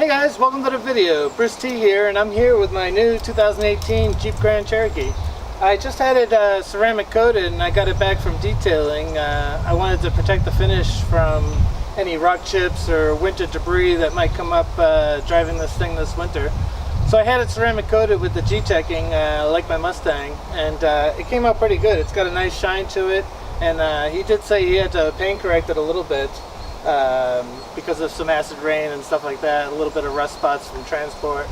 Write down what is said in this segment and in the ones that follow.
Hey guys, welcome to the video. Bruce T here, and I'm here with my new 2018 Jeep Grand Cherokee. I just had it ceramic coated and I got it back from detailing. I wanted to protect the finish from any rock chips or winter debris that might come up driving this thing this winter. So I had it ceramic coated with the Gteching like my Mustang, and it came out pretty good. It's got a nice shine to it, and he did say he had to paint correct it a little bit because of some acid rain and stuff like that, a little bit of rust spots from transport.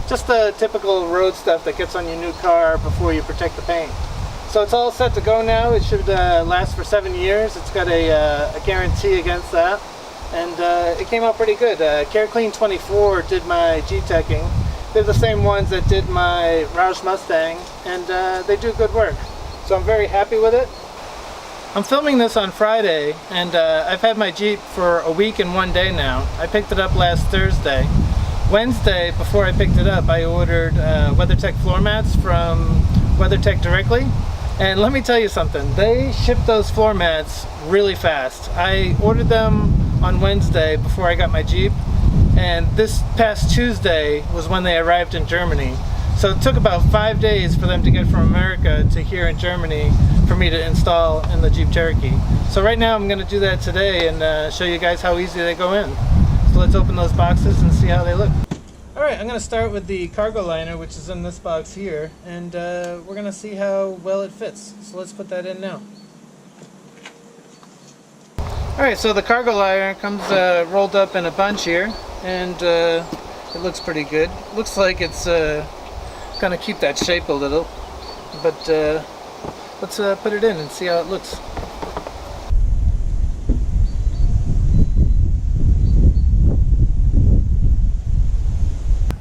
Just the typical road stuff that gets on your new car before you protect the paint. So it's all set to go now. It should last for 7 years. It's got a guarantee against that, and it came out pretty good. Careclean 24 did my Gteching. They're the same ones that did my Roush Mustang, and they do good work. So I'm very happy with it. I'm filming this on Friday, and I've had my Jeep for a week and 1 day now. I picked it up last Thursday. Wednesday, before I picked it up, I ordered Weathertech floor mats from Weathertech directly. And let me tell you something, they ship those floor mats really fast. I ordered them on Wednesday before I got my Jeep, and this past Tuesday was when they arrived in Germany. So it took about 5 days for them to get from America to here in Germany for me to install in the Jeep Cherokee. So right now I'm going to do that today and show you guys how easy they go in. So let's open those boxes and see how they look. Alright, I'm going to start with the cargo liner, which is in this box here, and we're going to see how well it fits. So let's put that in now. Alright, so the cargo liner comes rolled up in a bunch here, and it looks pretty good. Looks like it's going to keep that shape a little, but let's put it in and see how it looks.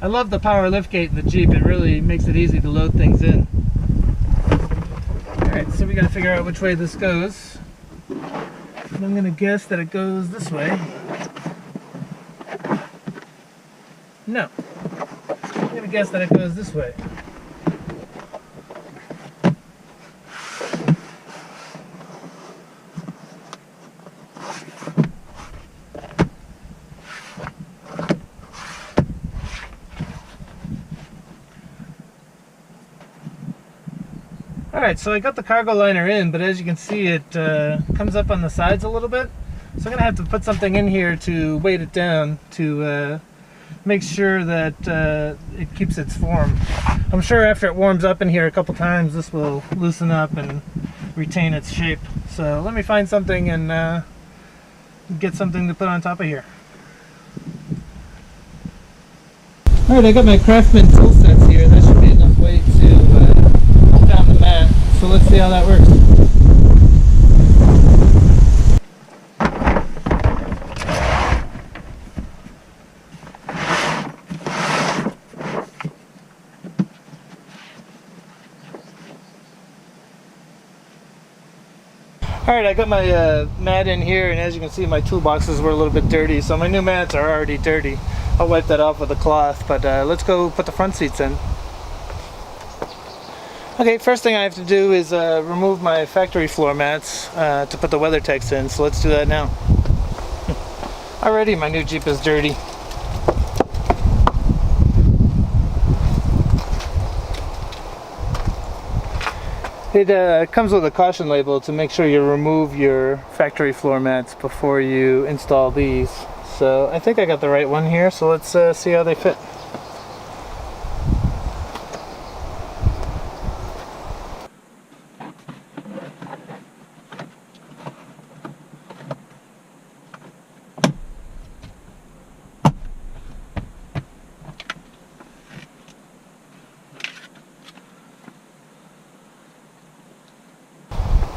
I love the power liftgate in the Jeep. It really makes it easy to load things in. Alright, so we got to figure out which way this goes. And I'm going to guess that it goes this way. No. I'm going to guess that it goes this way. Alright, so I got the cargo liner in, but as you can see it comes up on the sides a little bit. So I'm going to have to put something in here to weight it down to make sure that it keeps its form. I'm sure after it warms up in here a couple times this will loosen up and retain its shape. So let me find something and get something to put on top of here. Alright, I got my Craftsman tool sets here. That should be enough weight to hold down the mat. So let's see how that works. Alright, I got my mat in here, and as you can see my toolboxes were a little bit dirty, so my new mats are already dirty. I'll wipe that off with a cloth, but let's go put the front seats in. Okay, first thing I have to do is remove my factory floor mats to put the Weathertechs in, so let's do that now. Alrighty, my new Jeep is dirty. It comes with a caution label to make sure you remove your factory floor mats before you install these. So I think I got the right one here, so let's see how they fit.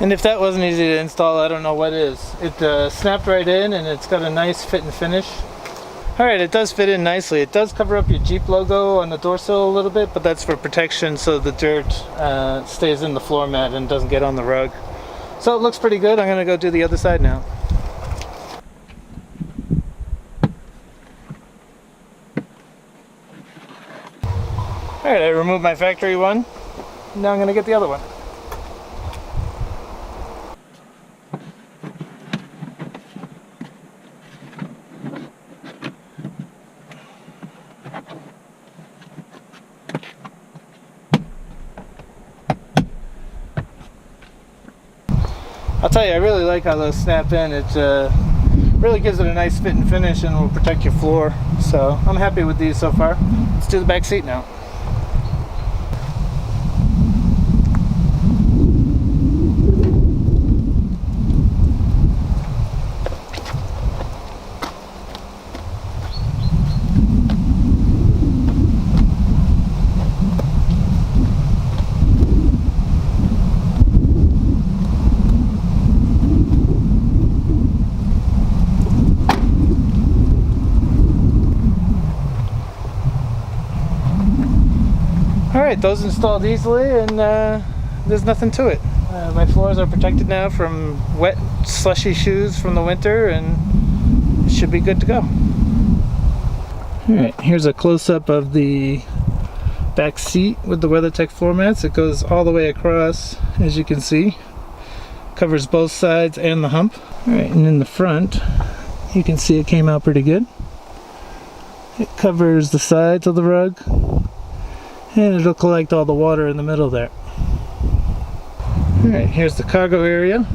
And if that wasn't easy to install, I don't know what is. It snapped right in, and it's got a nice fit and finish. Alright, it does fit in nicely. It does cover up your Jeep logo on the door sill a little bit, but that's for protection so the dirt stays in the floor mat and doesn't get on the rug. So it looks pretty good. I'm going to go do the other side now. Alright, I removed my factory one. Now I'm going to get the other one. I'll tell you, I really like how those snap in. It really gives it a nice fit and finish and will protect your floor. So I'm happy with these so far. Let's do the back seat now. Alright, those installed easily, and there's nothing to it. My floors are protected now from wet, slushy shoes from the winter, and it should be good to go. Alright, here's a close-up of the back seat with the WeatherTech floor mats. It goes all the way across, as you can see. Covers both sides and the hump. Alright, and in the front, you can see it came out pretty good. It covers the sides of the rug, and it'll collect all the water in the middle there. Alright, here's the cargo area.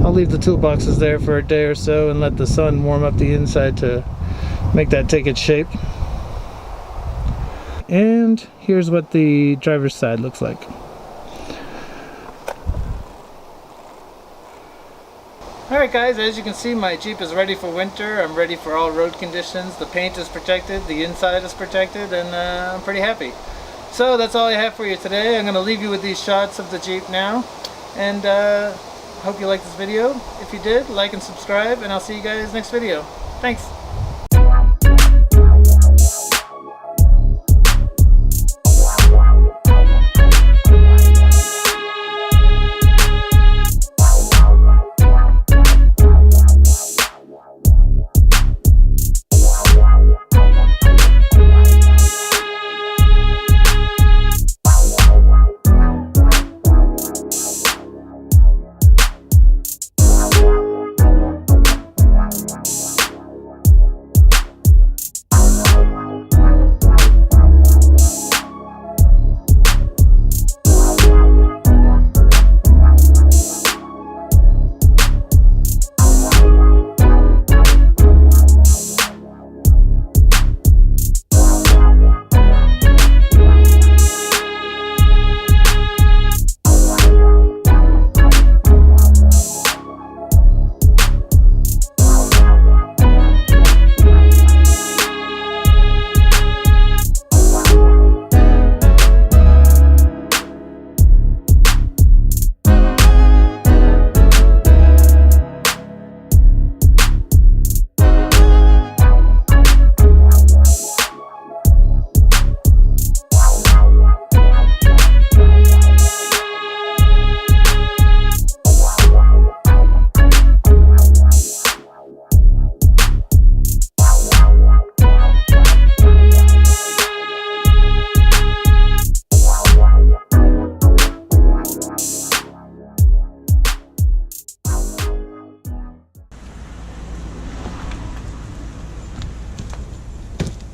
I'll leave the toolboxes there for a day or so and let the sun warm up the inside to make that take its shape. And here's what the driver's side looks like. Alright guys, as you can see, my Jeep is ready for winter. I'm ready for all road conditions. The paint is protected, the inside is protected, and I'm pretty happy. So that's all I have for you today. I'm going to leave you with these shots of the Jeep now. And hope you liked this video. If you did, like and subscribe, and I'll see you guys next video. Thanks!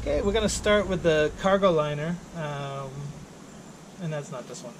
Okay, we're going to start with the cargo liner, and that's not this one.